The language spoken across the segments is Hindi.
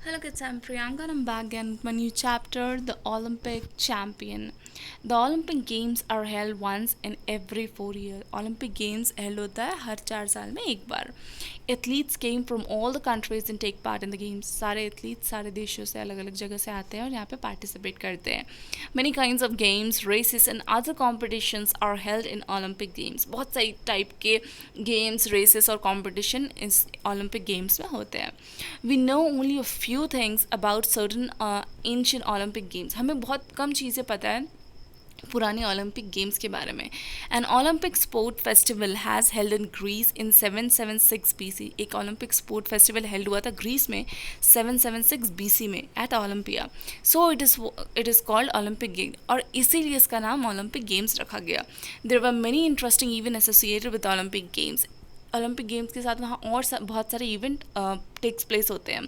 Hello kids, I'm Priyanka and I'm back again with my new chapter, The Olympic Champion. The Olympic Games are held once in every 4 years. Olympic Games held होता है हर 4 साल में एक बार. Athletes came from all the countries and take part in the games. सारे athletes सारे देशों से अलग अलग जगह से आते हैं और यहाँ पे participate करते हैं. Many kinds of games, races and other competitions are held in Olympic Games. बहुत सारी type के games, races और competition इस Olympic Games में होते हैं. We know only a few things about certain ancient Olympic Games. हमें बहुत कम चीज़ें पता है पुरानी ओलंपिक गेम्स के बारे में. An Olympic sport festival has held in Greece in 776 BC. एक ओलंपिक स्पोर्ट फेस्टिवल हेल्ड हुआ था ग्रीस में 776 BC में at Olympia. So it is called Olympic game और इसीलिए इसका नाम ओलंपिक गेम्स रखा गया. There were many interesting event associated with Olympic games. Olympic games के साथ वहाँ और बहुत सारे इवेंट टेक्स प्लेस होते हैं.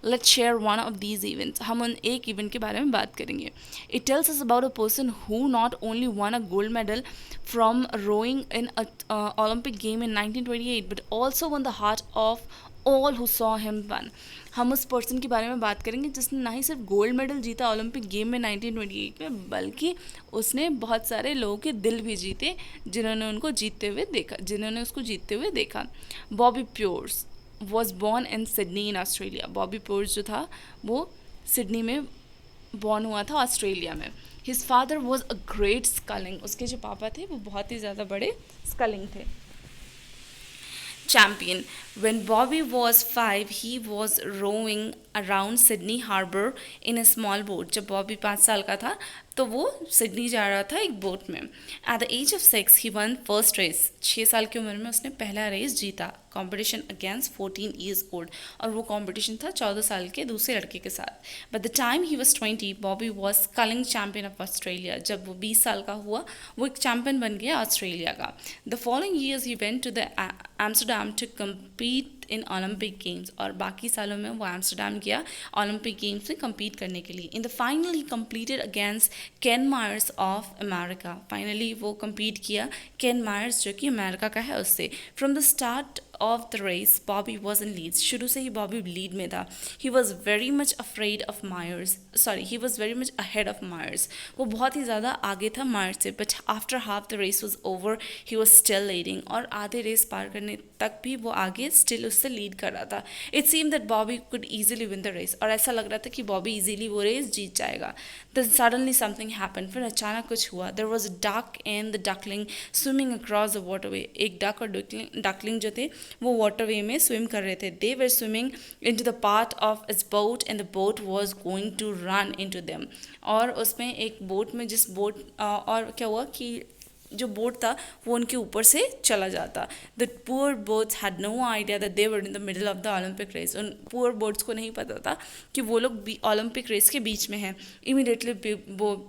Let's share one of these events. हम उन एक इवेंट के बारे में बात करेंगे. It tells us about a person who not only won a gold medal from rowing in Olympic game in 1928 but also won the heart of all who saw him won. हम उस पर्सन के बारे में बात करेंगे जिसने ना ही सिर्फ गोल्ड मेडल जीता ओलंपिक गेम में 1928 में, बल्कि उसने बहुत सारे लोगों के दिल भी जीते जिन्होंने उसको जीतते हुए देखा. Bobby Pearce was born in Sydney in Australia. Bobby Pearce जो था वो सिडनी में बॉर्न हुआ था ऑस्ट्रेलिया में. His father was a great sculling. उसके जो पापा थे वो बहुत ही ज़्यादा बड़े स्कलिंग थे. Champion. When Bobby was 5, he was rowing around Sydney Harbour in a small boat. जब बॉबी 5 साल का था तो वो सिडनी जा रहा था एक बोट में. At the age of 6, he won first race. 6 साल की उम्र में उसने पहला रेस जीता. Competition against 14 years old. और वो competition था 14 साल के दूसरे लड़के के साथ. By the time he was 20, Bobby was sculling champion of Australia. जब वो 20 साल का हुआ वो एक चैम्पियन बन गया ऑस्ट्रेलिया का. The following years he went to the Amsterdam to compete in Olympic games. और बाकी सालों में वो एम्स्टरडैम गया ओलंपिक गेम्स में compete करने के लिए. In the final he completed against Ken Myers of America. Finally वो compete किया केन मायर्स जो कि अमेरिका का है उससे. From the start of the race Bobby was in lead. शुरू से ही बॉबी लीड में था. He was very much afraid of Myers. He was very much ahead of Myers. वो बहुत ही ज़्यादा आगे था मायर्स से. But after half the race was over he was still leading. और आधे रेस पार करने तक भी वो आगे स्टिल उससे लीड कर रहा था. It seem that Bobby could easily win the race. और ऐसा लग रहा था कि बॉबी ईजिली वो रेस जीत जाएगा. Then suddenly something happen. फिर अचानक कुछ हुआ. There was a duck and the duckling swimming across the waterway. एक डक और डकलिंग जो थे वो वाटरवे में स्विम कर रहे थे. They were swimming in to the part of its boat and the boat was going to run into them. और उसमें एक बोट में जिस बोट और क्या हुआ कि जो बोट था वो उनके ऊपर से चला जाता. The poor boats had no idea that they were in the middle of the Olympic race. उन पुअर बोट्स को नहीं पता था कि वो लोग ओलंपिक रेस के बीच में हैं. Immediately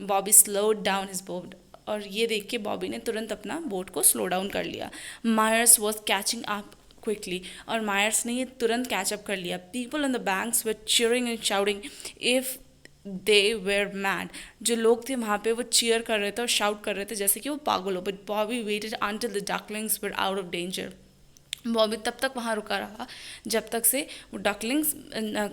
Bobby slowed down his boat. और ये देख के बॉबी ने तुरंत अपना बोट को स्लो डाउन कर लिया. Myers was catching up quickly. और मायर्स ने ये तुरंत कैचअप कर लिया. People on the banks were cheering and shouting if they were mad. जो लोग थे वहाँ पे वो चीयर कर रहे थे और शाउट कर रहे थे जैसे कि वो पागल हो. But Bobby waited until the ducklings were out of danger. Bobby तब तक वहाँ रुका रहा जब तक से वो डकलिंग्स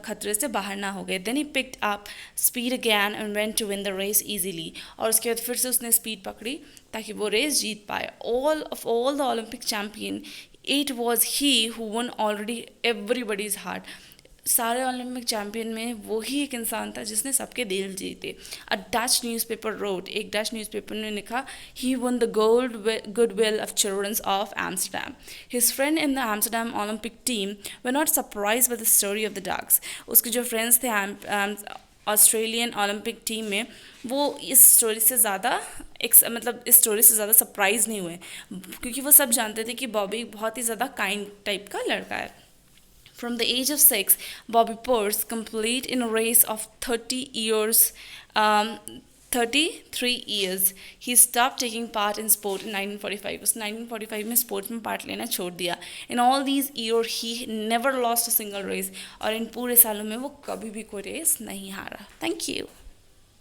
खतरे से बाहर ना हो गए. Then he picked up speed again and went to win the race easily. और उसके बाद फिर से उसने स्पीड पकड़ी ताकि वो रेस जीत पाए. All the Olympic champion it was he who one already everybody's heart. सारे ओलंपिक चैम्पियन में वो ही एक इंसान था जिसने सबके दिल जीते. A Dutch newspaper wrote. एक डच न्यूज़पेपर ने लिखा he won the goodwill of childrens of Amsterdam. His friend in the Amsterdam Olympic team were not surprise with the story of the ducks. उसके जो फ्रेंड्स थे ऑस्ट्रेलियन ओलंपिक टीम में वो इस स्टोरी से ज़्यादा इस स्टोरी से ज़्यादा सरप्राइज नहीं हुए क्योंकि वो सब जानते थे कि बॉबी बहुत ही ज़्यादा काइंड टाइप का लड़का है. From the age of 6, Bobby Pearce complete in a race of 33 years. He stopped taking part in sport in 1945. उस 1945 में स्पोर्ट में पार्ट लेना छोड़ दिया. In all these years, he never lost a single race. और इन पूरे सालों में वो कभी भी कोई रेस नहीं हारा. Thank you.